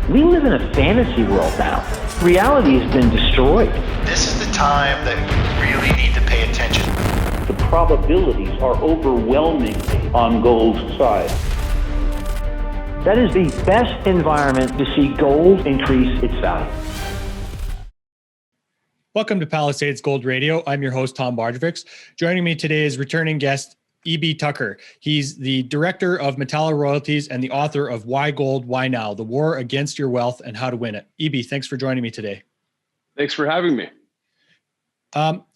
We live in a fantasy world now. Reality has been destroyed. This is the time that you really need to pay attention. The probabilities are overwhelming on gold's side. That is the best environment to see gold increase its value. Welcome to Palisades Gold Radio. I'm your host, Tom Barjovics. Joining me today is returning guest, E.B. Tucker. He's the director of Metalla Royalties and the author of Why Gold, Why Now? The War Against Your Wealth and How to Win It. E.B., thanks for joining me today. Thanks for having me.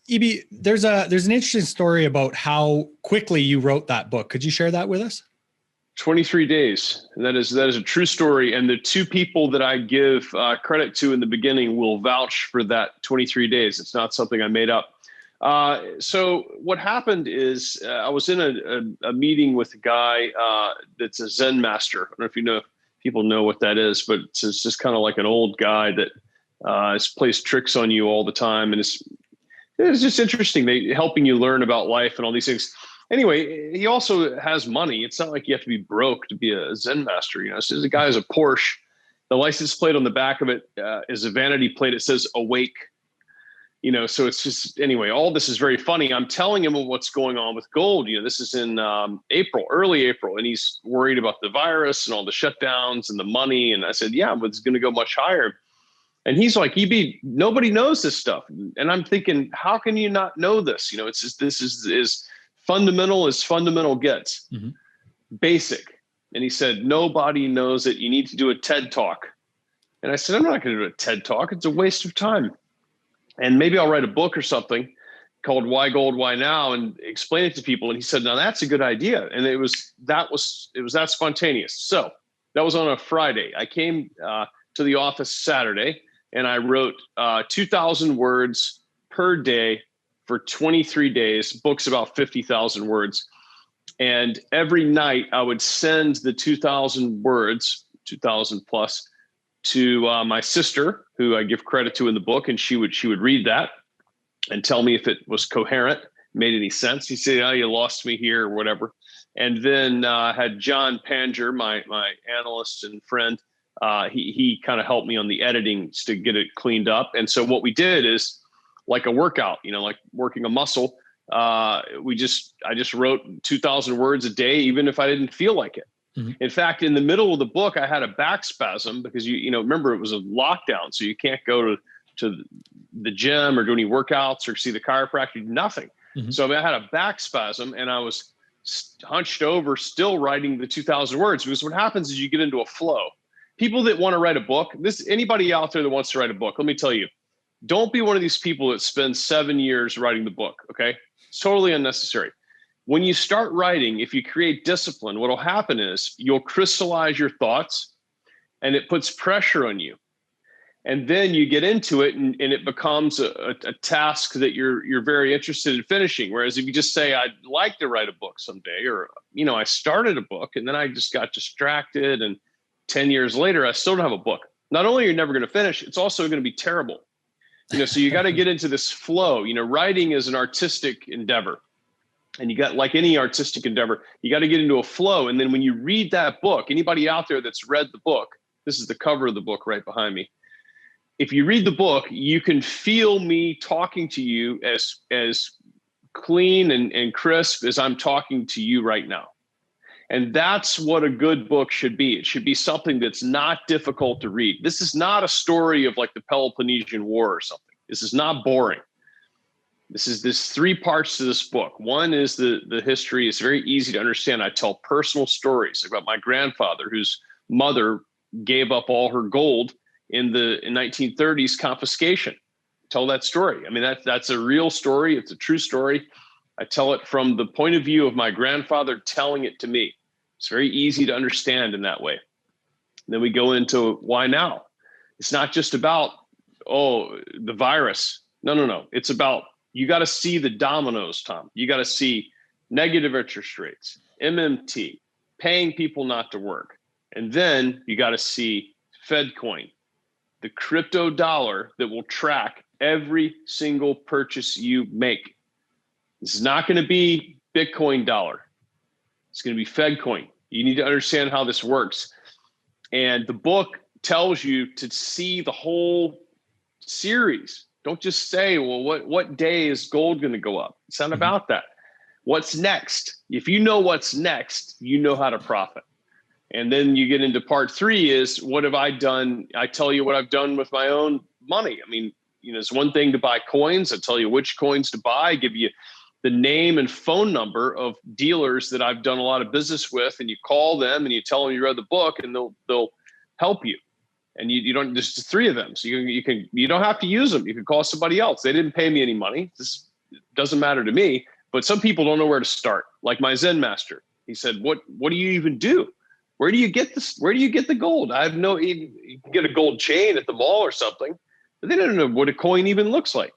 E.B., there's an interesting story about how quickly you wrote that book. Could you share that with us? 23 days. And that is a true story. And the two people that I give credit to in the beginning will vouch for that 23 days. It's not something I made up. So what happened is I was in a meeting with a guy that's a Zen master. I don't know if people know what that is, but it's just kind of like an old guy that plays tricks on you all the time. And it's just interesting. Helping you learn about life and all these things. Anyway, he also has money. It's not like you have to be broke to be a Zen master. So the guy has a Porsche. The license plate on the back of it is a vanity plate. It says awake. So it's just, anyway, all this is very funny. I'm telling him what's going on with gold. This is in early April, and he's worried about the virus and all the shutdowns and the money. And I said, yeah, but it's going to go much higher. And he's like, EB, nobody knows this stuff. And I'm thinking, how can you not know this? It's just, this is fundamental as fundamental gets, basic. And he said, nobody knows it. You need to do a TED Talk. And I said, I'm not going to do a TED Talk. It's a waste of time. And maybe I'll write a book or something called Why Gold, Why Now, and explain it to people. And he said, now that's a good idea. And it was that spontaneous. So that was on a Friday. I came to the office Saturday, and I wrote 2,000 words per day for 23 days, books about 50,000 words. And every night I would send the 2,000 words, 2,000 plus, to my sister, who I give credit to in the book, and she would read that and tell me if it was coherent, made any sense. He said, "Oh, you lost me here," or whatever. And then had John Panger, my analyst and friend. He kind of helped me on the editing to get it cleaned up. And so what we did is like a workout, like working a muscle. I just wrote 2,000 words a day, even if I didn't feel like it. In fact, in the middle of the book, I had a back spasm because remember it was a lockdown, so you can't go to the gym or do any workouts or see the chiropractor, nothing. So I had a back spasm, and I was hunched over, still writing the 2,000 words. Because what happens is you get into a flow. People that want to write a book, anybody out there that wants to write a book, let me tell you, don't be one of these people that spend 7 years writing the book. Okay, it's totally unnecessary. When you start writing, if you create discipline, what will happen is you'll crystallize your thoughts, and it puts pressure on you. And then you get into it, and it becomes a task that you're very interested in finishing. Whereas if you just say, I'd like to write a book someday, or, I started a book and then I just got distracted, and 10 years later, I still don't have a book. Not only are you never going to finish, it's also going to be terrible. So you got to get into this flow. Writing is an artistic endeavor. And you got, like any artistic endeavor, you got to get into a flow. And then when you read that book, anybody out there that's read the book, this is the cover of the book right behind me. If you read the book, you can feel me talking to you as clean and crisp as I'm talking to you right now. And that's what a good book should be. It should be something that's not difficult to read. This is not a story of like the Peloponnesian War or something. This is not boring. There's 3 parts to this book. One is the history. It's very easy to understand. I tell personal stories about my grandfather, whose mother gave up all her gold in the 1930s confiscation. Tell that story. I mean, that's a real story. It's a true story. I tell it from the point of view of my grandfather telling it to me. It's very easy to understand in that way. And then we go into why now. It's not just about, the virus. No. It's about, you got to see the dominoes, Tom. You got to see negative interest rates, MMT, paying people not to work. And then you got to see Fedcoin, the crypto dollar that will track every single purchase you make. This is not going to be Bitcoin dollar. It's going to be Fedcoin. You need to understand how this works. And the book tells you to see the whole series. Don't just say, well, what day is gold going to go up? It's not about that. What's next? If you know what's next, you know how to profit. And then you get into part 3 is, what have I done? I tell you what I've done with my own money. I mean, it's one thing to buy coins. I tell you which coins to buy. I give you the name and phone number of dealers that I've done a lot of business with, and you call them and you tell them you read the book, and they'll help you. And you don't, there's 3 of them. So you don't have to use them. You can call somebody else. They didn't pay me any money. This doesn't matter to me, but some people don't know where to start. Like my Zen master, he said, what do you even do? Where do you get this? Where do you get the gold? You can get a gold chain at the mall or something, but they don't know what a coin even looks like.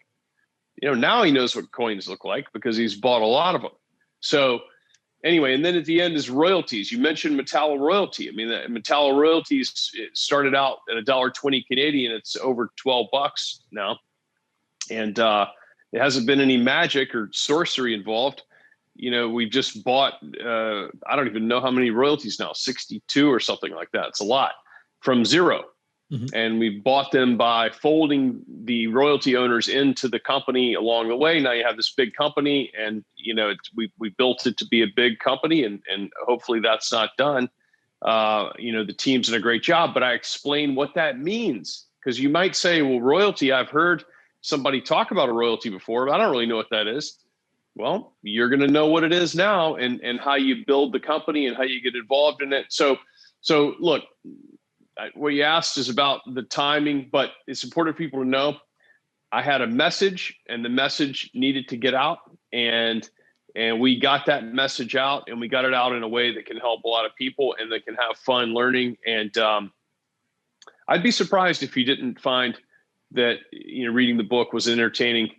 Now he knows what coins look like because he's bought a lot of them. So anyway, and then at the end is royalties. You mentioned Metallo royalty. I mean, the Metallo royalties, it started out at $1.20 Canadian. It's over $12 now. And it hasn't been any magic or sorcery involved. We've just bought, I don't even know how many royalties now, 62 or something like that. It's a lot, from zero. Mm-hmm. And we bought them by folding the royalty owners into the company along the way. Now you have this big company, and we built it to be a big company, and hopefully that's not done. The team's done a great job, but I explain what that means, because you might say, well, royalty, I've heard somebody talk about a royalty before, but I don't really know what that is. Well, you're going to know what it is now, and how you build the company and how you get involved in it. So look, what you asked is about the timing, but it's important for people to know I had a message, and the message needed to get out, and we got that message out, and we got it out in a way that can help a lot of people and that can have fun learning. And I'd be surprised if you didn't find that reading the book was an entertaining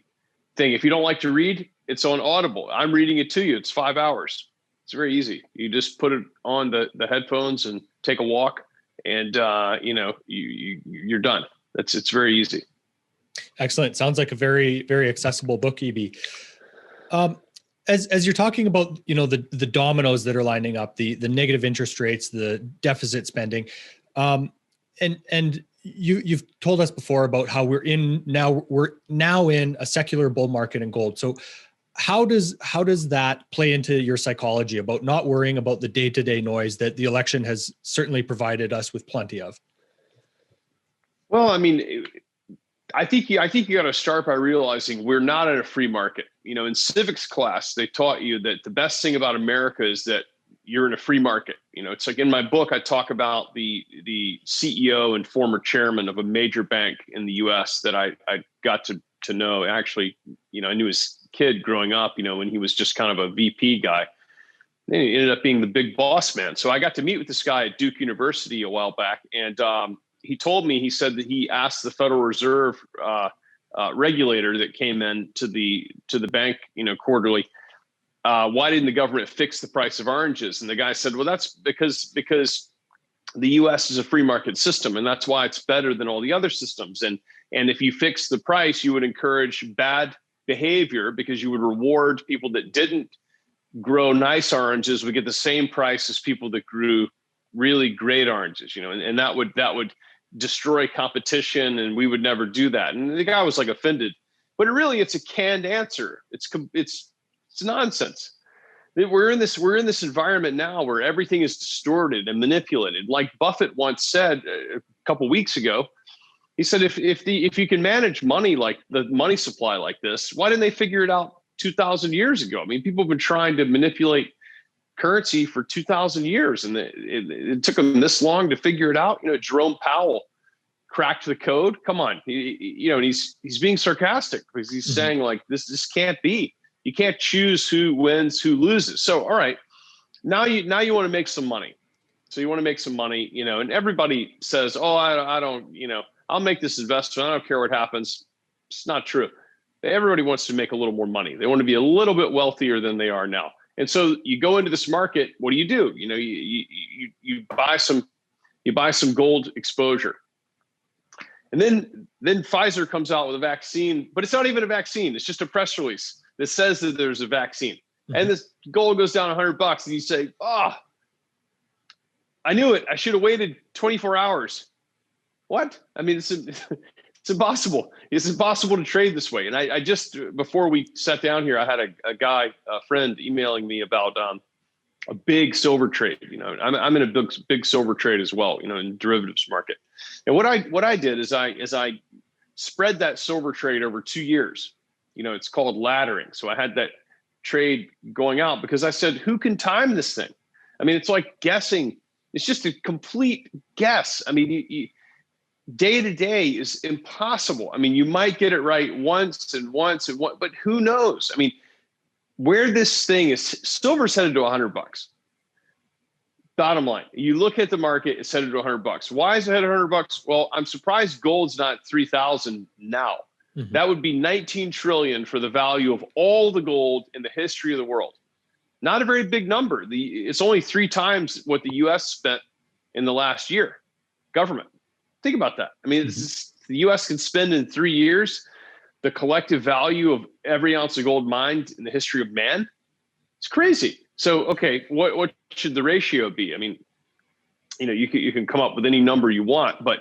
thing. If you don't like to read, it's on Audible. I'm reading it to you. It's 5 hours. It's very easy. You just put it on the headphones and take a walk, and you're done. It's very easy. Excellent. Sounds like a very, very accessible book, EB. As you're talking about, the dominoes that are lining up, the negative interest rates, the deficit spending, and you've told us before about how we're now in a secular bull market in gold. So how does that play into your psychology about not worrying about the day-to-day noise that the election has certainly provided us with plenty of? Well, I mean, I think you got to start by realizing we're not in a free market. In civics class, they taught you that the best thing about America is that you're in a free market. It's like in my book, I talk about the CEO and former chairman of a major bank in the US that I got to know. Actually, I knew his kid growing up, when he was just kind of a VP guy. Then he ended up being the big boss man. So I got to meet with this guy at Duke University a while back. And he told me, he said that he asked the Federal Reserve regulator that came in to the bank, quarterly, why didn't the government fix the price of oranges? And the guy said, well, that's because the US is a free market system, and that's why it's better than all the other systems. And if you fix the price, you would encourage bad behavior, because you would reward people that didn't grow nice oranges would get the same price as people that grew really great oranges, and that would destroy competition, and we would never do that. And the guy was like offended, but it's a canned answer. It's nonsense. We're in this environment now where everything is distorted and manipulated. Like Buffett once said a couple weeks ago, he said, if you can manage money, like the money supply like this, why didn't they figure it out 2,000 years ago? I mean, people have been trying to manipulate currency for 2,000 years, and it took them this long to figure it out. Jerome Powell cracked the code. Come on, and he's being sarcastic, because he's saying, like, this can't be. You can't choose who wins, who loses. So, all right, now you want to make some money. So you want to make some money, and everybody says, oh, I don't, I'll make this investment. I don't care what happens. It's not true. Everybody wants to make a little more money. They want to be a little bit wealthier than they are now. And so you go into this market. What do? You buy some gold exposure. And then Pfizer comes out with a vaccine, but it's not even a vaccine. It's just a press release that says that there's a vaccine. Mm-hmm. And this gold goes down $100, and you say, I knew it. I should have waited 24 hours. What? I mean, it's impossible. It's impossible to trade this way. And I just, before we sat down here, I had a friend emailing me about a big silver trade. You know, I'm in a big silver trade as well, you know, in derivatives market. And what I did is I spread that silver trade over 2 years. You know, it's called laddering. So I had that trade going out because I said, who can time this thing? I mean, it's like guessing. It's just a complete guess. I mean, day to day is impossible. I mean, you might get it right once, but who knows? I mean, where this thing is, silver's headed to $100. Bottom line, you look at the market, it's headed to $100. Why is it headed to $100? Well, I'm surprised gold's not 3,000 now. Mm-hmm. That would be 19 trillion for the value of all the gold in the history of the world. Not a very big number. It's only 3 times what the U.S. spent in the last year. Government. Think about that. I mean, the U.S. can spend in 3 years the collective value of every ounce of gold mined in the history of man. It's crazy. So, okay, what should the ratio be? I mean, you know, you can come up with any number you want, but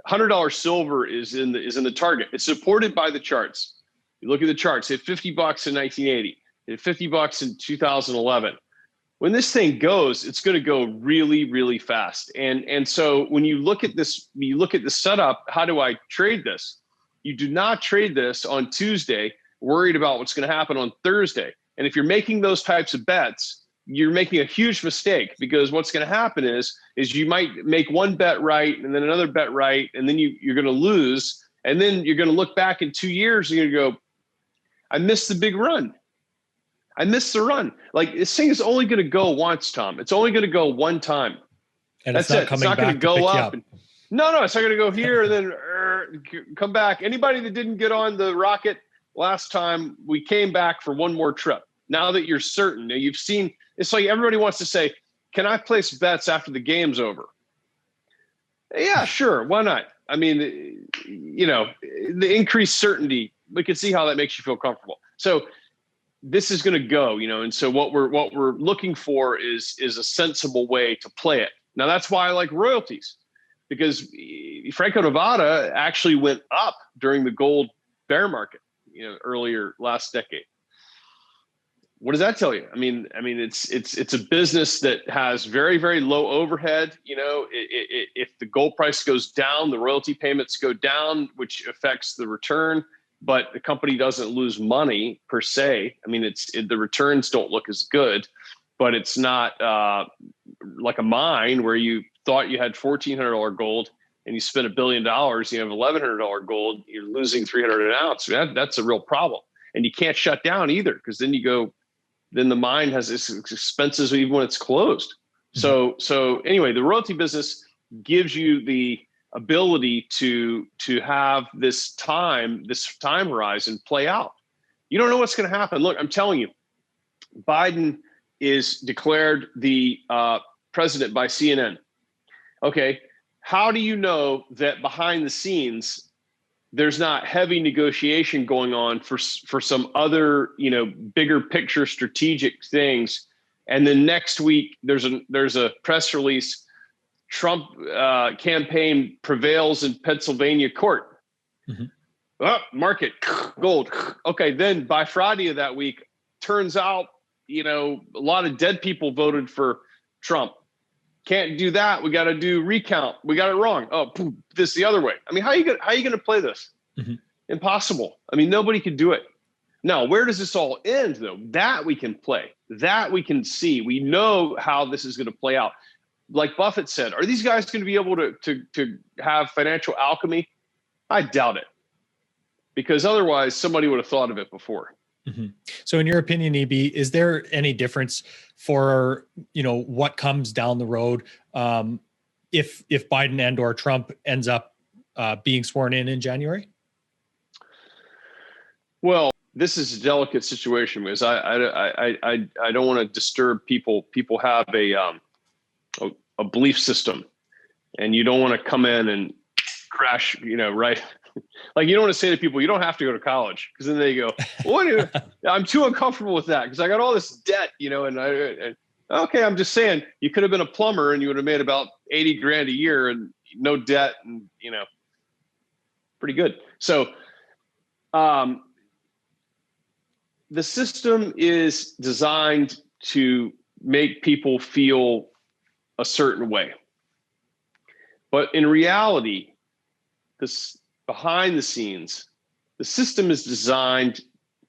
$100 silver is in the target. It's supported by the charts. You look at the charts. It hit $50 in 1980. It hit $50 in 2011. When this thing goes, it's going to go really, really fast. And so when you look at this, you look at the setup, how do I trade this? You do not trade this on Tuesday, worried about what's going to happen on Thursday. And if you're making those types of bets, you're making a huge mistake, because what's going to happen is you might make one bet right and then another bet right, and then you're going to lose. And then you're going to look back in 2 years and you're going to go, I missed the big run. I missed the run. Like, this thing is only going to go once, Tom. It's only going to go one time. And that's it. It's not going to go up. No, it's not going to go here and then come back. Anybody that didn't get on the rocket last time, we came back for one more trip. Now that you're certain, you've seen, it's like everybody wants to say, can I place bets after the game's over? Yeah, sure. Why not? I mean, you know, the increased certainty, we can see how that makes you feel comfortable. So this is going to go, you know, and so what we're looking for is a sensible way to play it. Now, that's why I like royalties, because Franco-Nevada actually went up during the gold bear market, you know, earlier last decade. What does that tell you? I mean, it's a business that has very, very low overhead. You know, if the gold price goes down, the royalty payments go down, which affects the return. But the company doesn't lose money per se. I mean, the returns don't look as good, but it's not like a mine where you thought you had $1,400 gold and you spent $1 billion. You have $1,100 gold. You're losing $300 an ounce. That's a real problem, and you can't shut down either, because then then the mine has its expenses even when it's closed. Mm-hmm. So anyway, the royalty business gives you the ability to have this time horizon play out. You don't know what's going to happen. Look, I'm telling you, Biden is declared the president by CNN. Okay, how do you know that behind the scenes there's not heavy negotiation going on for some other, you know, bigger picture strategic things? And then next week there's a press release: Trump campaign prevails in Pennsylvania court. Mm-hmm. Oh, market, gold. Okay, then by Friday of that week, turns out, you know, a lot of dead people voted for Trump. Can't do that. We got to do recount. We got it wrong. Oh, this the other way. I mean, how are you going to play this? Mm-hmm. Impossible. I mean, nobody can do it. Now, where does this all end, though? That we can play. That we can see. We know how this is going to play out. Like Buffett said, are these guys going to be able to have financial alchemy? I doubt it, because otherwise somebody would have thought of it before. Mm-hmm. So in your opinion, EB, is there any difference for, you know, what comes down the road if Biden and or Trump ends up being sworn in January? Well, this is a delicate situation, because I don't want to disturb people. People have a belief system, and you don't want to come in and crash, you know, right? Like, you don't want to say to people, you don't have to go to college, because then they go, well, I'm too uncomfortable with that because I got all this debt, you know, and okay, I'm just saying, you could have been a plumber and you would have made about 80 grand a year, and no debt, and pretty good. So the system is designed to make people feel a certain way. But in reality, this behind the scenes, the system is designed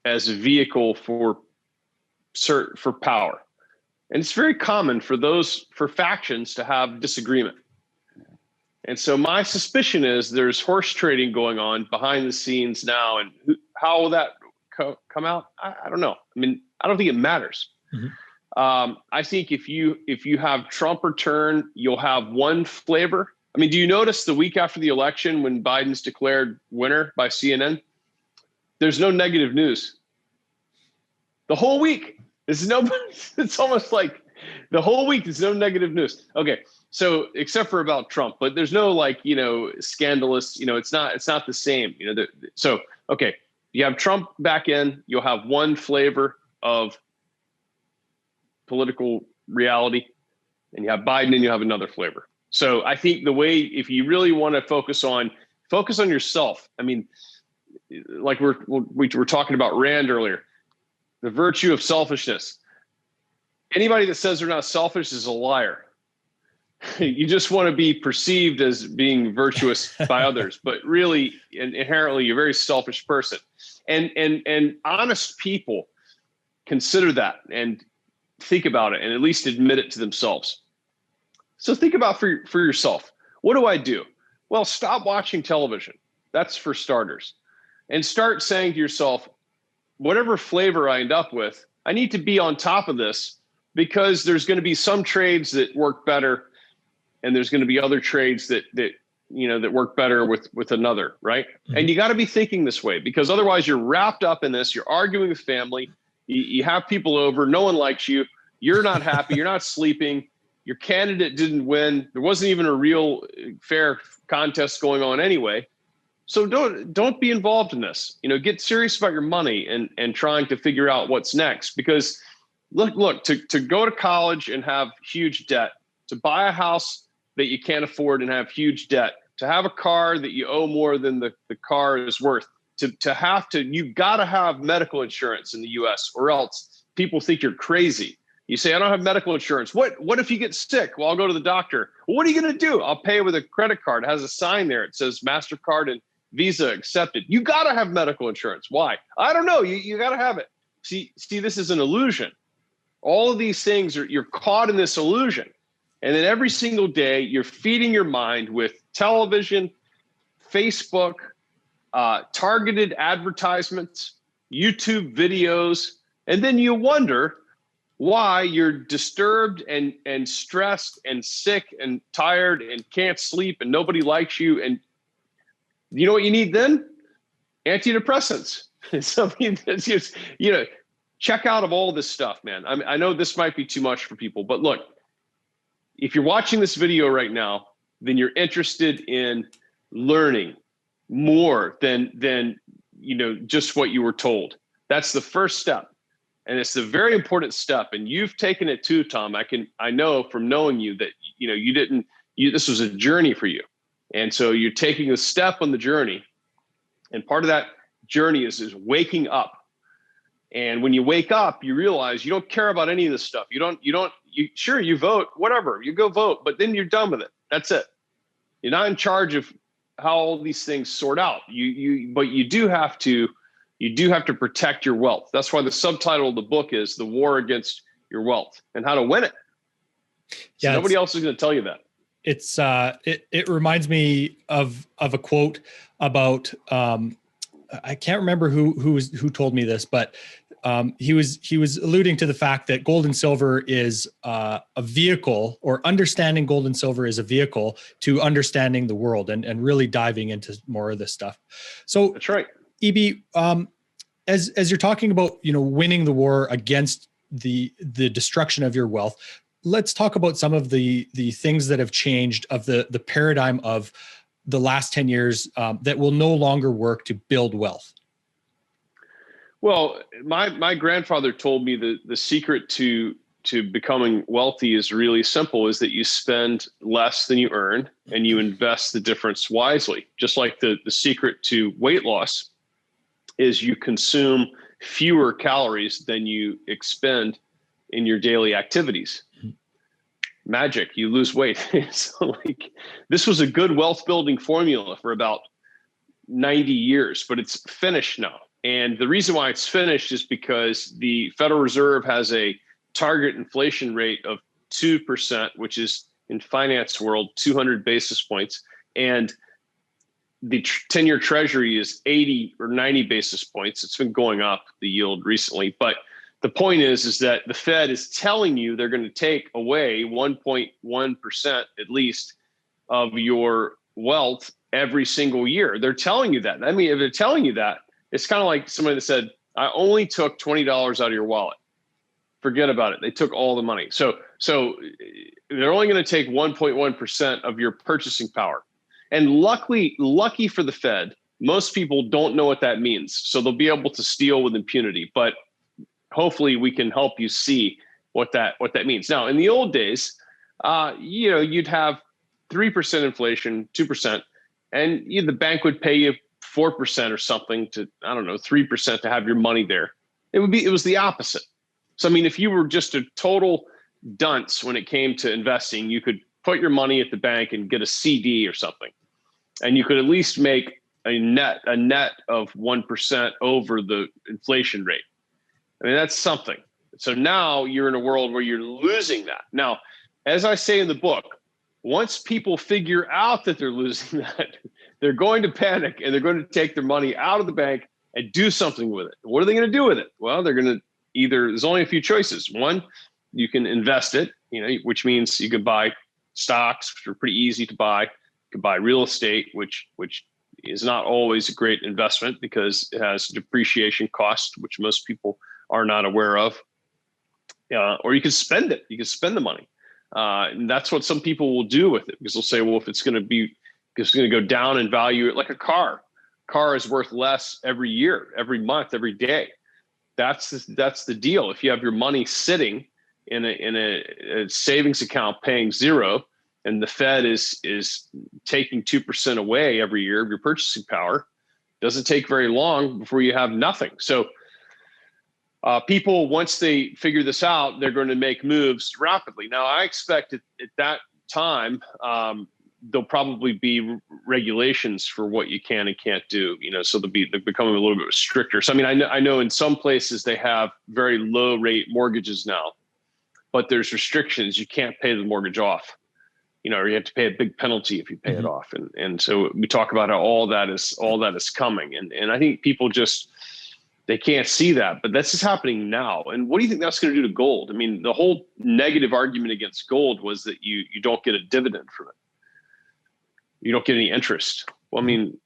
as a vehicle for power. And it's very common for factions to have disagreement. And so my suspicion is there's horse trading going on behind the scenes now, and how will that come out? I don't know. I mean, I don't think it matters. Mm-hmm. I think if you have Trump return, you'll have one flavor. I mean, do you notice the week after the election when Biden's declared winner by CNN, there's no negative news. The whole week, it's almost like the whole week there's no negative news. Okay, so except for about Trump, but there's no scandalous, it's not the same. So, okay, you have Trump back in, you'll have one flavor of political reality, and you have Biden and you have another flavor. So I think if you really want to focus on yourself, I mean, like we were talking about Rand earlier, the virtue of selfishness. Anybody that says they're not selfish is a liar. You just want to be perceived as being virtuous by others, but really inherently you're a very selfish person. And honest people consider that and think about it and at least admit it to themselves. So think about for yourself. What do I do? Well, stop watching television. That's for starters. And start saying to yourself, whatever flavor I end up with, I need to be on top of this, because there's going to be some trades that work better, and there's going to be other trades that work better with another, right? Mm-hmm. And you got to be thinking this way, because otherwise you're wrapped up in this. You're arguing with family. You have people over. No one likes you. You're not happy. You're not sleeping. Your candidate didn't win. There wasn't even a real fair contest going on anyway. So don't be involved in this. Get serious about your money and trying to figure out what's next. Because look, to go to college and have huge debt, to buy a house that you can't afford and have huge debt, to have a car that you owe more than the car is worth, you've got to have medical insurance in the US, or else people think you're crazy. You say, I don't have medical insurance. What if you get sick? Well, I'll go to the doctor. Well, what are you going to do? I'll pay with a credit card. It has a sign there. It says MasterCard and Visa accepted. You got to have medical insurance. Why? I don't know. You got to have it. See, this is an illusion. All of these things you're caught in this illusion. And then every single day you're feeding your mind with television, Facebook, targeted advertisements, YouTube videos. And then you wonder why you're disturbed and stressed and sick and tired and can't sleep and nobody likes you. And you know what you need then? Antidepressants. Something that's just, check out of all this stuff, man. I know this might be too much for people, but look, if you're watching this video right now, then you're interested in learning more than just what you were told. That's the first step. And it's a very important step. And you've taken it too, Tom. I know from knowing you that, this was a journey for you. And so you're taking a step on the journey. And part of that journey is waking up. And when you wake up, you realize you don't care about any of this stuff. Sure, you vote, whatever, you go vote, but then you're done with it. That's it. You're not in charge of how all these things sort out. But you do have to protect your wealth. That's why the subtitle of the book is The War Against Your Wealth and How to Win It. So nobody else is going to tell you that. It's it reminds me of a quote about I can't remember who told me this, but he was alluding to the fact that gold and silver is a vehicle, or understanding gold and silver is a vehicle to understanding the world and really diving into more of this stuff. So that's right. EB, as you're talking about, winning the war against the destruction of your wealth, let's talk about some of the things that have changed of the paradigm of the last 10 years that will no longer work to build wealth. Well, my grandfather told me the secret to becoming wealthy is really simple, is that you spend less than you earn and you invest the difference wisely. Just like the secret to weight loss is you consume fewer calories than you expend in your daily activities. Magic, you lose weight. So like, this was a good wealth building formula for about 90 years, but it's finished now. And the reason why it's finished is because the Federal Reserve has a target inflation rate of 2%, which is in finance world, 200 basis points. And the 10-year treasury is 80 or 90 basis points. It's been going up, the yield recently. But the point is that the Fed is telling you they're going to take away 1.1% at least of your wealth every single year. They're telling you that. I mean, if they're telling you that, it's kind of like somebody that said, I only took $20 out of your wallet. Forget about it. They took all the money. So they're only going to take 1.1% of your purchasing power. And lucky for the Fed, most people don't know what that means. So they'll be able to steal with impunity. But hopefully we can help you see what that means. Now, in the old days, you'd have 3% inflation, 2%, and the bank would pay you 4% or something to, 3% to have your money there. It was the opposite. So, I mean, if you were just a total dunce when it came to investing, you could put your money at the bank and get a CD or something, and you could at least make a net of 1% over the inflation rate. I mean, that's something. So now you're in a world where you're losing that. Now, as I say in the book, once people figure out that they're losing that, they're going to panic and they're going to take their money out of the bank and do something with it. What are they going to do with it? Well, they're going to there's only a few choices. One, you can invest it, which means you can buy stocks, which are pretty easy to buy. You can buy real estate, which is not always a great investment because it has depreciation costs, which most people are not aware of. Or you can spend it. You can spend the money. And that's what some people will do with it, because they'll say, well, if it's going to go down in value, like a car. Car is worth less every year, every month, every day. That's the deal. If you have your money sitting in a savings account paying 0, and the Fed is taking 2% away every year of your purchasing power, doesn't take very long before you have nothing. So people, once they figure this out, they're going to make moves rapidly. Now, I expect at that time, there'll probably be regulations for what you can and can't do, so they're becoming a little bit stricter. So, I mean, I know in some places they have very low rate mortgages now, but there's restrictions. You can't pay the mortgage off, or you have to pay a big penalty if you pay it off. And so we talk about how all that is coming. And I think people they can't see that, but this is happening now. And what do you think that's going to do to gold? I mean, the whole negative argument against gold was that you don't get a dividend from it. You don't get any interest. Well, I mean,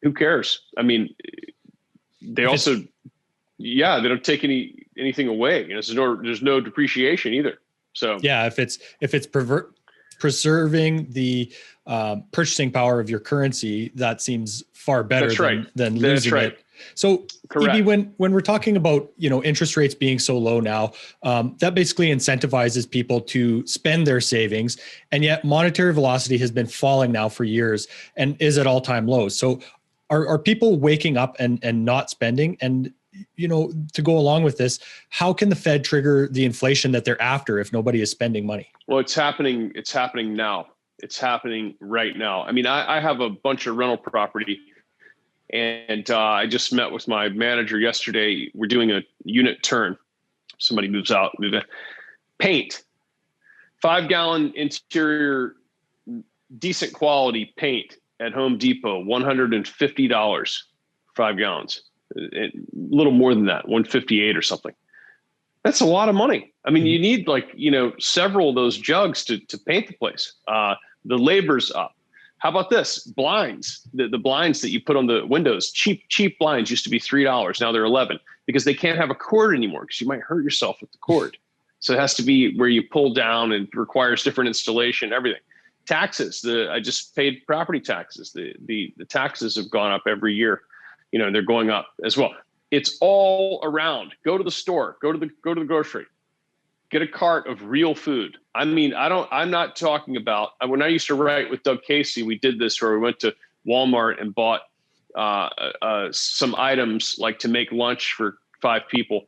who cares? I mean, they also, they don't take anything away. There's no depreciation either. So yeah, if it's preserving the purchasing power of your currency, that seems far better than losing it. So, EB, when we're talking about interest rates being so low now, that basically incentivizes people to spend their savings, and yet monetary velocity has been falling now for years and is at all-time lows. So, are people waking up and not spending? And to go along with this, how can the Fed trigger the inflation that they're after if nobody is spending money? Well, it's happening. It's happening now. It's happening right now. I mean, I have a bunch of rental property. And I just met with my manager yesterday. We're doing a unit turn. Somebody moves out. Paint, 5-gallon interior, decent quality paint at Home Depot, $150, 5 gallons. A little more than that, $158 or something. That's a lot of money. I mean, you need several of those jugs to paint the place. The labor's up. How about this? Blinds, the blinds that you put on the windows, cheap blinds used to be $3. Now they're $11 because they can't have a cord anymore because you might hurt yourself with the cord. So it has to be where you pull down and requires different installation, everything. Taxes, I just paid property taxes. The taxes have gone up every year. They're going up as well. It's all around. Go to the store, go to the grocery. get a cart of real food. I mean, I'm not talking about, when I used to write with Doug Casey, we did this where we went to Walmart and bought some items like to make lunch for 5 people,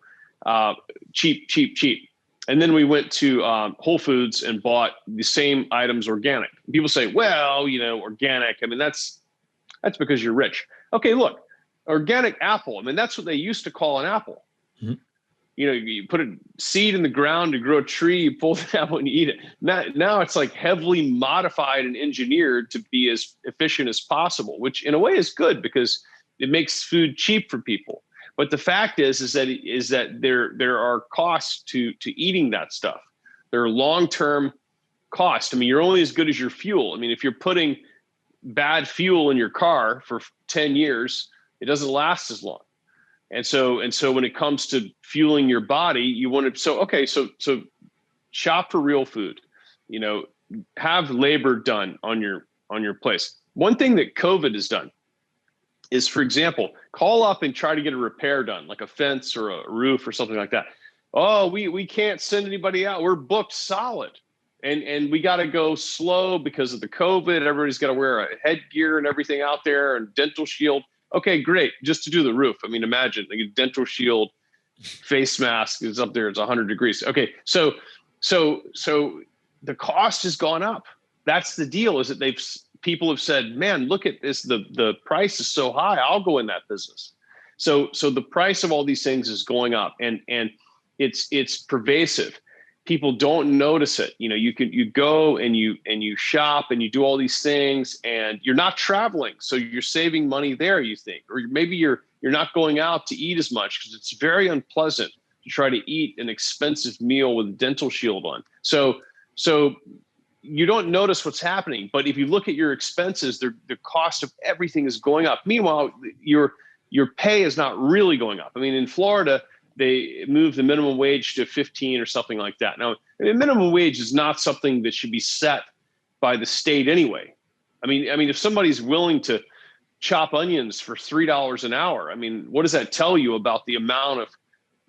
cheap. And then we went to Whole Foods and bought the same items organic. People say, well, organic. I mean, that's because you're rich. Okay, look, organic apple. I mean, that's what they used to call an apple. Mm-hmm. You put a seed in the ground to grow a tree, you pull the apple and you eat it. Now it's like heavily modified and engineered to be as efficient as possible, which in a way is good because it makes food cheap for people. But the fact is that there are costs to eating that stuff. There are long-term costs. I mean, you're only as good as your fuel. I mean, if you're putting bad fuel in your car for 10 years, it doesn't last as long. And so when it comes to fueling your body, you want to, so shop for real food, have labor done on your place. One thing that COVID has done is, for example, call up and try to get a repair done, like a fence or a roof or something like that. Oh, we can't send anybody out. We're booked solid. And we got to go slow because of the COVID. Everybody's got to wear a headgear and everything out there and dental shield. Okay, great. Just to do the roof. I mean, imagine like a dental shield, face mask is up there. It's 100 degrees. Okay. So the cost has gone up. That's the deal, is that people have said, man, look at this. The price is so high. I'll go in that business. So the price of all these things is going up, and it's pervasive. People don't notice it. You go and you shop and you do all these things, and you're not traveling, so you're saving money there, you think, or maybe you're not going out to eat as much because it's very unpleasant to try to eat an expensive meal with a dental shield on. So you don't notice what's happening, but if you look at your expenses, the cost of everything is going up. Meanwhile, your pay is not really going up. I mean, in Florida, they moved the minimum wage to 15 or something like that. Now, minimum wage is not something that should be set by the state anyway. I mean, if somebody's willing to chop onions for $3 an hour, I mean, what does that tell you about the amount of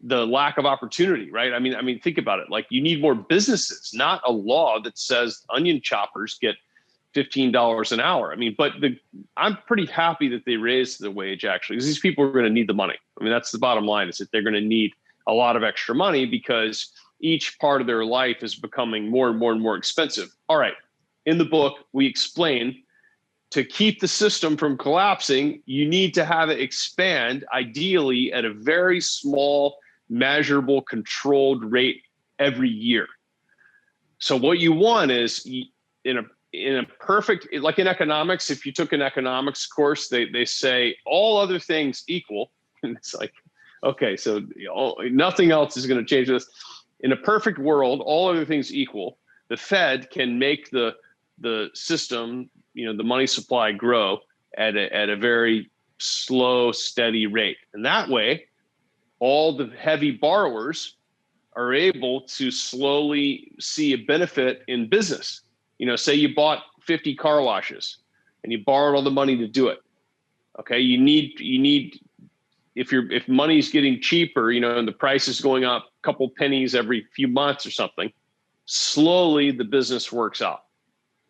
the lack of opportunity, right? I mean, think about it. Like, you need more businesses, not a law that says onion choppers get $15 an hour. I mean, but I'm pretty happy that they raised the wage, actually, because these people are going to need the money. I mean, that's the bottom line, is that they're going to need a lot of extra money because each part of their life is becoming more and more and more expensive. All right. In the book, we explain, to keep the system from collapsing, you need to have it expand, ideally at a very small, measurable, controlled rate every year. So what you want is, in a perfect, like in economics, if you took an economics course, they say all other things equal. And it's like, okay, so nothing else is going to change this. In a perfect world, all other things equal, the Fed can make the system, the money supply, grow at a very slow, steady rate. And that way, all the heavy borrowers are able to slowly see a benefit in business. Say you bought 50 car washes and you borrowed all the money to do it. Okay, you need if money's getting cheaper, and the price is going up a couple pennies every few months or something, slowly the business works out.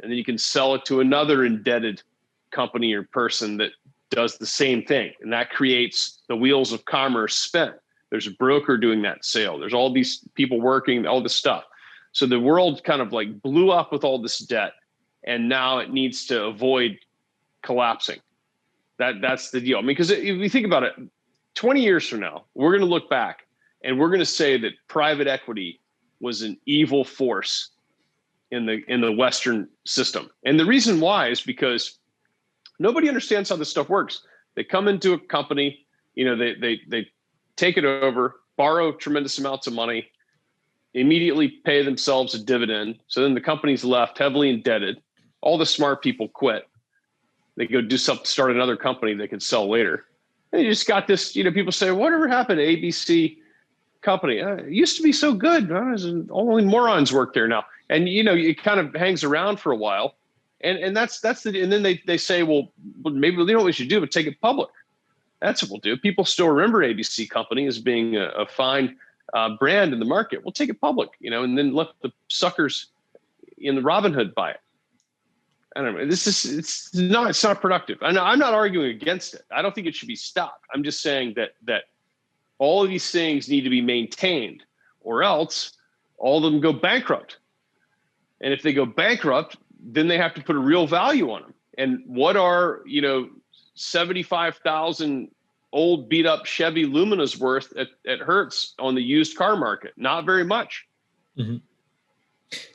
And then you can sell it to another indebted company or person that does the same thing. And that creates the wheels of commerce spin. There's a broker doing that sale. There's all these people working, all this stuff. So the world kind of like blew up with all this debt, and now it needs to avoid collapsing. That's the deal. I mean, because if you think about it, 20 years from now, we're going to look back and we're going to say that private equity was an evil force in the Western system. And the reason why is because nobody understands how this stuff works. They come into a company, they take it over, borrow tremendous amounts of money, immediately pay themselves a dividend. So then the company's left heavily indebted. All the smart people quit. They go do something, start another company they can sell later. And you just got this, people say, whatever happened to ABC company? It used to be so good. Only morons work there now. And, it kind of hangs around for a while. And that's and then they say, well, maybe we know what we should do, but take it public. That's what we'll do. People still remember ABC company as being a fine brand in the market. We'll take it public, and then let the suckers in the Robinhood buy it. I don't know. It's not productive. I'm not arguing against it. I don't think it should be stopped. I'm just saying that all of these things need to be maintained, or else all of them go bankrupt. And if they go bankrupt, then they have to put a real value on them. And what are 75,000 old beat up Chevy Luminas worth at Hertz on the used car market? Not very much. Mm-hmm.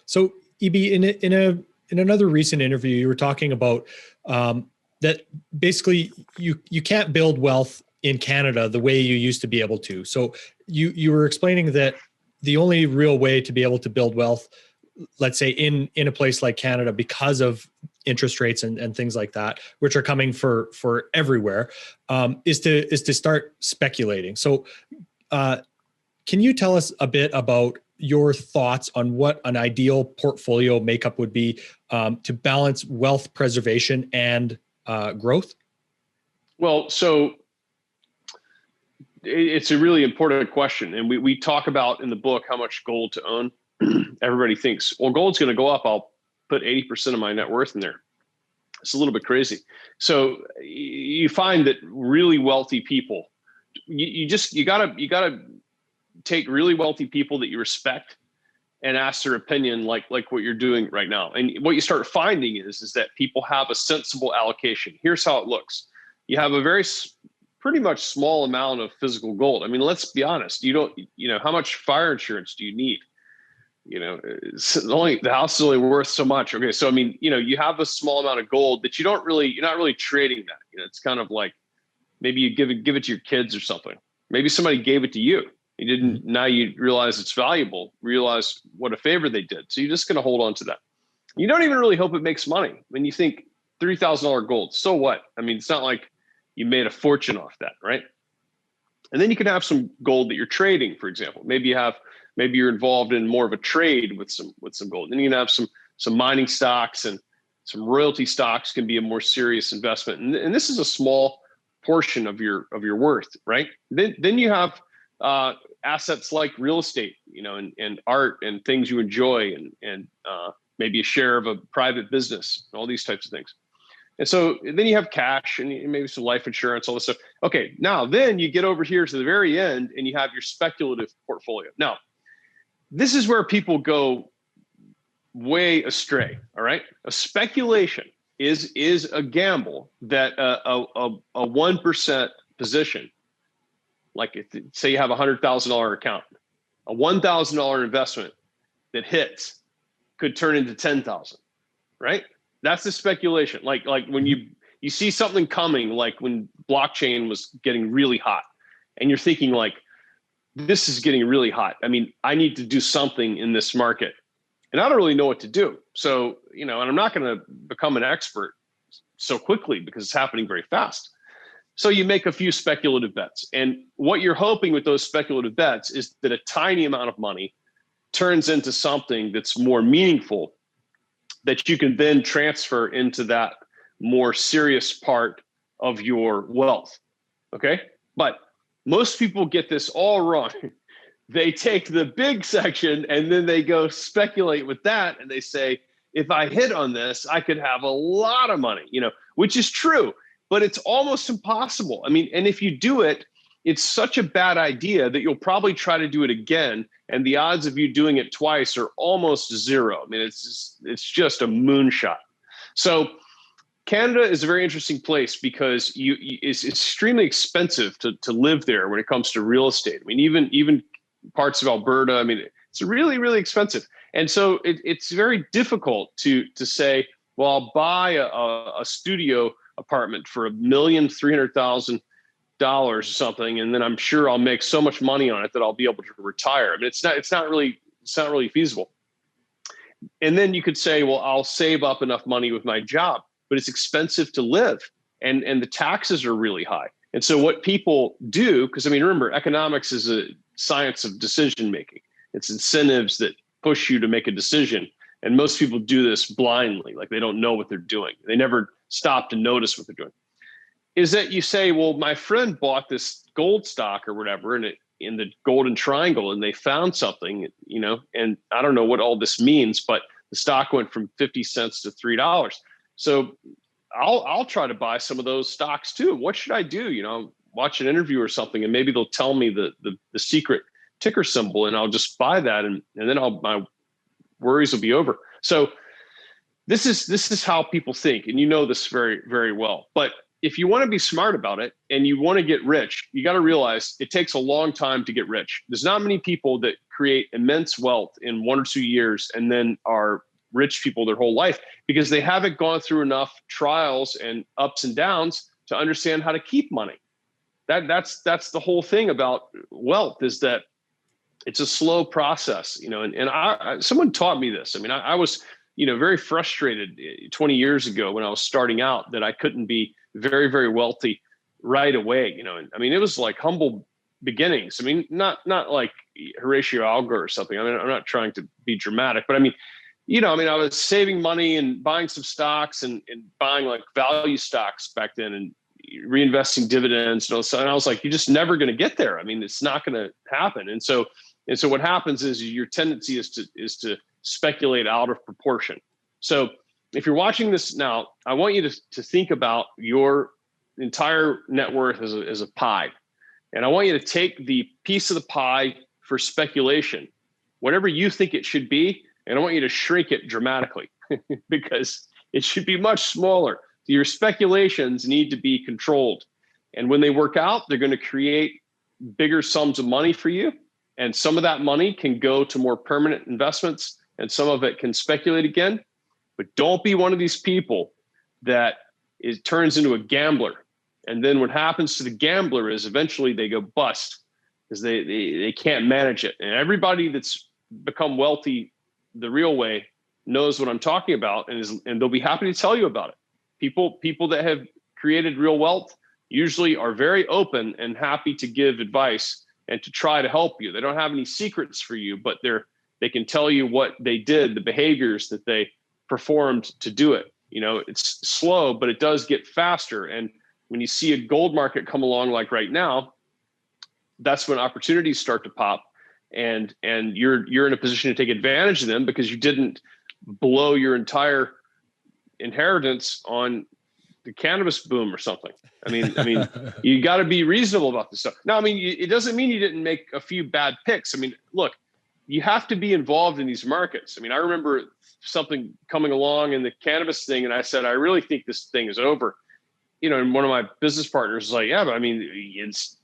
So EB, in another recent interview, you were talking about that basically you can't build wealth in Canada the way you used to be able to. So you were explaining that the only real way to be able to build wealth, let's say in a place like Canada, because of interest rates and things like that, which are coming for everywhere, is to start speculating. So can you tell us a bit about your thoughts on what an ideal portfolio makeup would be to balance wealth preservation and growth? Well, so it's a really important question. And we talk about in the book how much gold to own. Everybody thinks, well, gold's going to go up. I'll put 80% of my net worth in there. It's a little bit crazy. So you find that really wealthy people, you gotta take really wealthy people that you respect and ask their opinion, like what you're doing right now. And what you start finding is that people have a sensible allocation. Here's how it looks. You have a pretty much small amount of physical gold. I mean, let's be honest. How much fire insurance do you need? The house is only worth so much. Okay. So, I mean, you have a small amount of gold that you're not really trading that. It's kind of like maybe you give it to your kids or something. Maybe somebody gave it to you. You didn't. Now you realize it's valuable, realize what a favor they did. So you're just going to hold on to that. You don't even really hope it makes money. When you think $3,000 gold, so what? I mean, it's not like you made a fortune off that, right? And then you can have some gold that you're trading, for example. Maybe you're involved in more of a trade with some gold. Then you can have some mining stocks, and some royalty stocks can be a more serious investment. And this is a small portion of your worth, right? Then you have assets like real estate, and art and things you enjoy, and maybe a share of a private business, all these types of things. And so then you have cash and maybe some life insurance, all this stuff. Okay, now then you get over here to the very end and you have your speculative portfolio. Now, this is where people go way astray, all right? A speculation is a gamble that a 1% position, like say you have a $100,000 account, a $1,000 investment that hits could turn into 10,000, right? That's the speculation. Like when you see something coming, like when blockchain was getting really hot, and you're thinking like, this is getting really hot. I mean, I need to do something in this market, and I don't really know what to do. So, and I'm not going to become an expert so quickly because it's happening very fast. So you make a few speculative bets, and what you're hoping with those speculative bets is that a tiny amount of money turns into something that's more meaningful, that you can then transfer into that more serious part of your wealth. Okay. But most people get this all wrong. They take the big section and then they go speculate with that. And they say, if I hit on this, I could have a lot of money, which is true, but it's almost impossible. I mean, and if you do it, it's such a bad idea that you'll probably try to do it again. And the odds of you doing it twice are almost zero. I mean, it's just a moonshot. So Canada is a very interesting place because it's extremely expensive to live there when it comes to real estate. I mean, even parts of Alberta, I mean, it's really, really expensive. And so it's very difficult to say, well, I'll buy a studio apartment for $1,300,000 or something, and then I'm sure I'll make so much money on it that I'll be able to retire. I mean, it's not really feasible. And then you could say, well, I'll save up enough money with my job, but it's expensive to live, and the taxes are really high. And so what people do, because I mean, remember, economics is a science of decision making. It's incentives that push you to make a decision. And most people do this blindly, like they don't know what they're doing. They never stop to notice what they're doing. Is that you say, well, my friend bought this gold stock or whatever, and in the golden triangle and they found something, and I don't know what all this means, but the stock went from 50 cents to $3. So I'll try to buy some of those stocks too. What should I do? Watch an interview or something, and maybe they'll tell me the secret ticker symbol, and I'll just buy that, and then my worries will be over. So this is how people think, and this very, very well. But if you want to be smart about it and you want to get rich, you got to realize it takes a long time to get rich. There's not many people that create immense wealth in 1 or 2 years and then are rich people their whole life, because they haven't gone through enough trials and ups and downs to understand how to keep money. That's the whole thing about wealth, is that it's a slow process, and someone taught me this. I mean, I was, very frustrated 20 years ago when I was starting out that I couldn't be very, very wealthy right away. It was like humble beginnings. I mean, not like Horatio Alger or something. I mean, I'm not trying to be dramatic, but I was saving money and buying some stocks and buying like value stocks back then and reinvesting dividends. And I was like, you're just never going to get there. I mean, it's not going to happen. And so what happens is your tendency is to speculate out of proportion. So if you're watching this now, I want you to think about your entire net worth as a pie. And I want you to take the piece of the pie for speculation, whatever you think it should be, and I want you to shrink it dramatically because it should be much smaller. Your speculations need to be controlled. And when they work out, they're going to create bigger sums of money for you. And some of that money can go to more permanent investments, and some of it can speculate again. But don't be one of these people that it turns into a gambler. And then what happens to the gambler is eventually they go bust because they can't manage it. And everybody that's become wealthy the real way knows what I'm talking about, and they'll be happy to tell you about it. People that have created real wealth usually are very open and happy to give advice and to try to help you. They don't have any secrets for you, but they can tell you what they did, the behaviors that they performed to do it. It's slow, but it does get faster. And when you see a gold market come along like right now, that's when opportunities start to pop, and you're in a position to take advantage of them because you didn't blow your entire inheritance on the cannabis boom or something. I mean, you got to be reasonable about this stuff. Now, it doesn't mean you didn't make a few bad picks. Look, you have to be involved in these markets. I remember something coming along in the cannabis thing, and I said, I really think this thing is over. And one of my business partners was like, yeah, but it's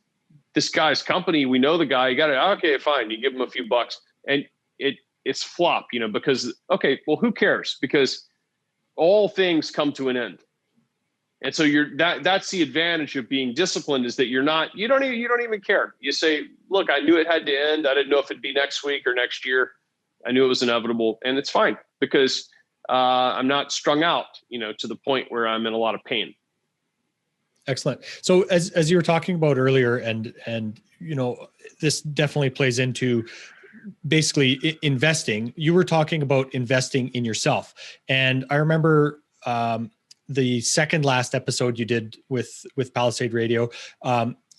this guy's company. We know the guy. You got to, okay, fine. You give him a few bucks, and it's flop, because, okay, well, who cares? Because all things come to an end. And so that's the advantage of being disciplined, is that you don't even care. You say, look, I knew it had to end. I didn't know if it'd be next week or next year. I knew it was inevitable, and it's fine because I'm not strung out, to the point where I'm in a lot of pain. Excellent. So as you were talking about earlier, and this definitely plays into basically investing. You were talking about investing in yourself, and I remember the second last episode you did with Palisade Radio.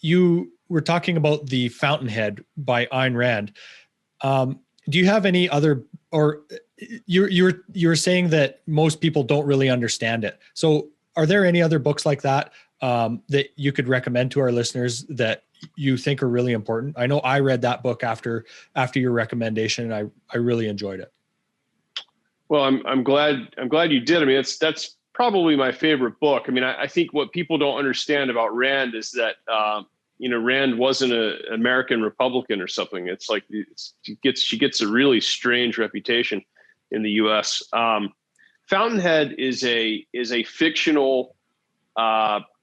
You were talking about The Fountainhead by Ayn Rand. Do you have any other, or you were saying that most people don't really understand it. So are there any other books like that that you could recommend to our listeners that you think are really important? I know I read that book after your recommendation, and I really enjoyed it. Well, I'm glad you did. That's probably my favorite book. I think what people don't understand about Rand is that Rand wasn't an American Republican or something. It's like she gets a really strange reputation in the U.S. Fountainhead is a fictional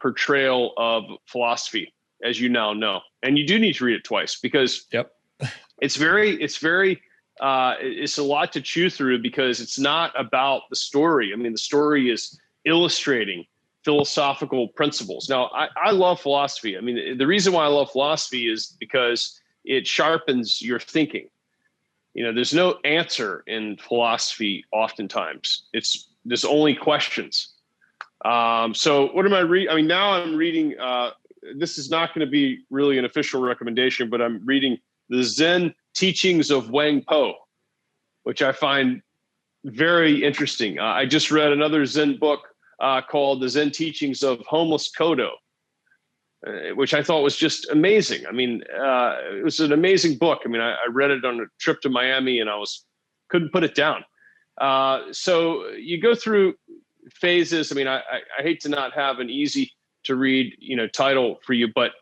portrayal of philosophy, as you now know, and you do need to read it twice because it's a lot to chew through, because it's not about the story. The story is illustrating philosophical principles. Now, I love philosophy. The reason why I love philosophy is because it sharpens your thinking. There's no answer in philosophy oftentimes. There's only questions. So what am I reading? Now I'm reading this is not going to be really an official recommendation, but I'm reading the Zen Teachings of Wang Po, which I find very interesting. I just read another Zen book called The Zen Teachings of Homeless Kodo, which I thought was just amazing. I mean, it was an amazing book. I mean, I read it on a trip to Miami and couldn't put it down. So you go through phases. I mean, I hate to not have an easy to read, title for you, but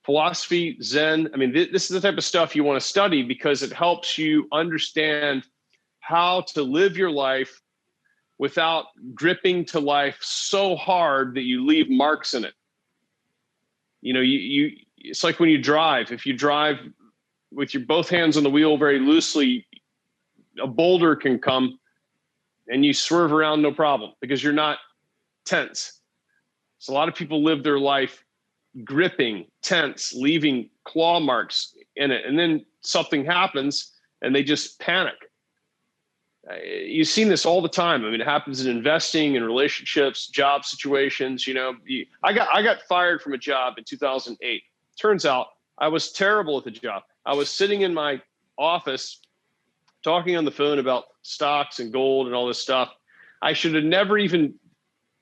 philosophy, Zen, I mean, this is the type of stuff you want to study because it helps you understand how to live your life without gripping to life so hard that you leave marks in it. It's like when you drive. If you drive with your both hands on the wheel very loosely, a boulder can come and you swerve around no problem because you're not tense. So a lot of people live their life gripping, tense, leaving claw marks in it. And then something happens and they just panic. You've seen this all the time. I mean, it happens in investing, in relationships, job situations. I got fired from a job in 2008. Turns out I was terrible at the job. I was sitting in my office talking on the phone about stocks and gold and all this stuff. I should have never even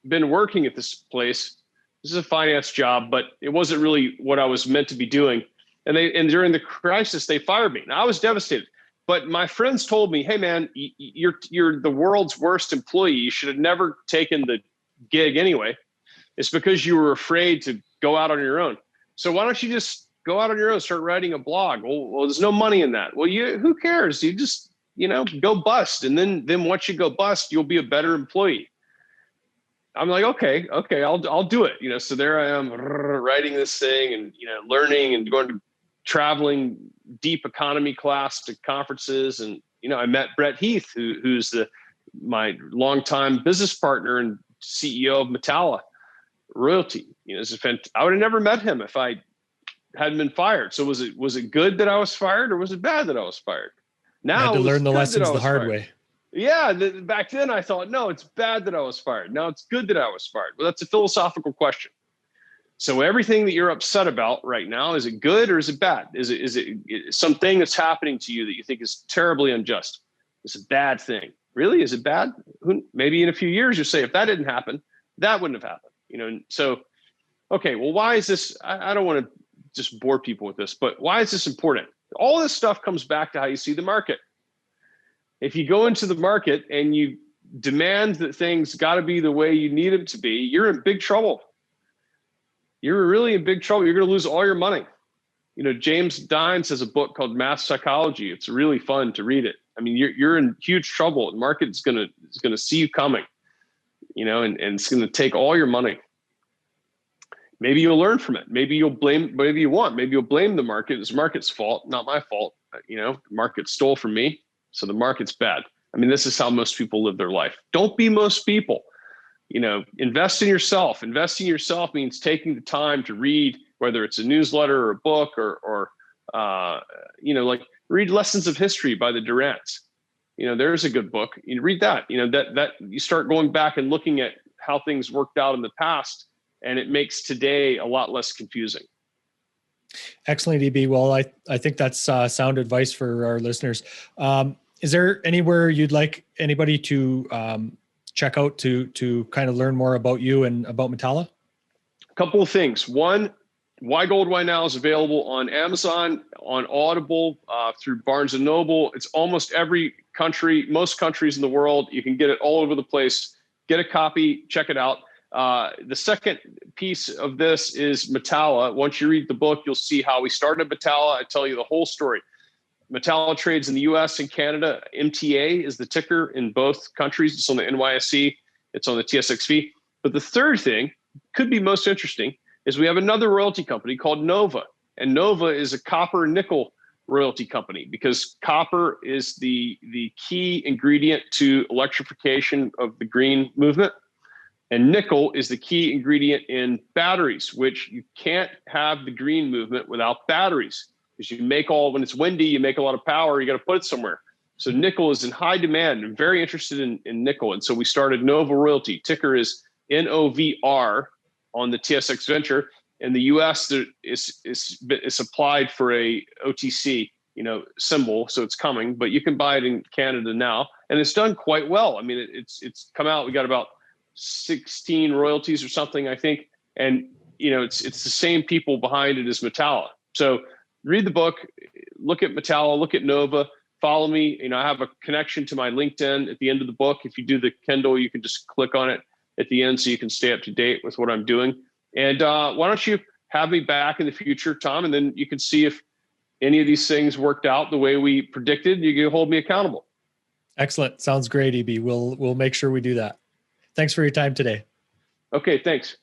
been working at this place. This is a finance job, but it wasn't really what I was meant to be doing. And during the crisis, they fired me. Now, I was devastated. But my friends told me, hey, man, you're the world's worst employee. You should have never taken the gig anyway. It's because you were afraid to go out on your own. So why don't you just go out on your own, start writing a blog? Well, there's no money in that. Well, who cares? You just, go bust. And then once you go bust, you'll be a better employee. I'm like, okay, I'll do it. So there I am writing this thing and, learning and going to traveling deep economy class to conferences. And, I met Brett Heath, who's my longtime business partner and CEO of Metalla Royalty. I would have never met him if I hadn't been fired. So was it good that I was fired or was it bad that I was fired? Now I had to learn the lessons the hard way. Yeah. Back then I thought, no, it's bad that I was fired. Now it's good that I was fired. Well, that's a philosophical question. So everything that you're upset about right now, is it good or is it bad? Is it something that's happening to you that you think is terribly unjust? It's a bad thing. Really? Is it bad? Maybe in a few years you'll say, if that didn't happen, that wouldn't have happened. So, okay, well, why is this? I don't want to just bore people with this, but why is this important? All this stuff comes back to how you see the market. If you go into the market and you demand that things got to be the way you need them to be, you're in big trouble. You're really in big trouble. You're going to lose all your money. James Dines has a book called Mass Psychology. It's really fun to read it. I mean, you're in huge trouble. The market's going to see you coming, and it's going to take all your money. Maybe you'll learn from it. Maybe you'll blame the market. It's the market's fault, not my fault. The market stole from me, so the market's bad. I mean, this is how most people live their life. Don't be most people. Invest in yourself. Investing in yourself means taking the time to read, whether it's a newsletter or a book or like read Lessons of History by the Durants. There's a good book. You read that. That you start going back and looking at how things worked out in the past, and it makes today a lot less confusing. Excellent, EB. Well, I think that's sound advice for our listeners. Is there anywhere you'd like anybody to check out to kind of learn more about you and about Metalla? A couple of things. One, Why Gold, Why Now is available on Amazon, on Audible, through Barnes & Noble. It's almost every country, most countries in the world. You can get it all over the place. Get a copy, check it out. The second piece of this is Metalla. Once you read the book, you'll see how we started Metalla. I tell you the whole story. Metalla trades in the US and Canada. MTA is the ticker in both countries. It's on the NYSE. It's on the TSXV. But the third thing, could be most interesting, is we have another royalty company called Nova. And Nova is a copper nickel royalty company because copper is the key ingredient to electrification of the green movement. And nickel is the key ingredient in batteries, which you can't have the green movement without batteries. Because when it's windy, you make a lot of power, you got to put it somewhere. So nickel is in high demand. I'm very interested in nickel. And so we started Nova Royalty. Ticker is NOVR. on the TSX Venture. In the U.S., it's applied for a OTC, symbol, so it's coming. But you can buy it in Canada now, and it's done quite well. I mean, it's come out. We got about 16 royalties or something, I think, and it's the same people behind it as Metalla. So read the book, look at Metalla, look at Nova. Follow me. I have a connection to my LinkedIn at the end of the book. If you do the Kindle, you can just click on it at the end so you can stay up to date with what I'm doing. And why don't you have me back in the future, Tom, and then you can see if any of these things worked out the way we predicted. You can hold me accountable. Excellent. Sounds great, EB. We'll make sure we do that. Thanks for your time today. Okay, thanks.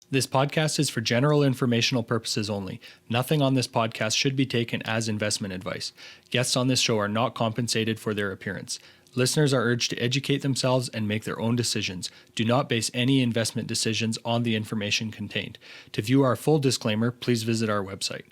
This podcast is for general informational purposes only. Nothing on this podcast should be taken as investment advice. Guests on this show are not compensated for their appearance. Listeners are urged to educate themselves and make their own decisions. Do not base any investment decisions on the information contained. To view our full disclaimer, please visit our website.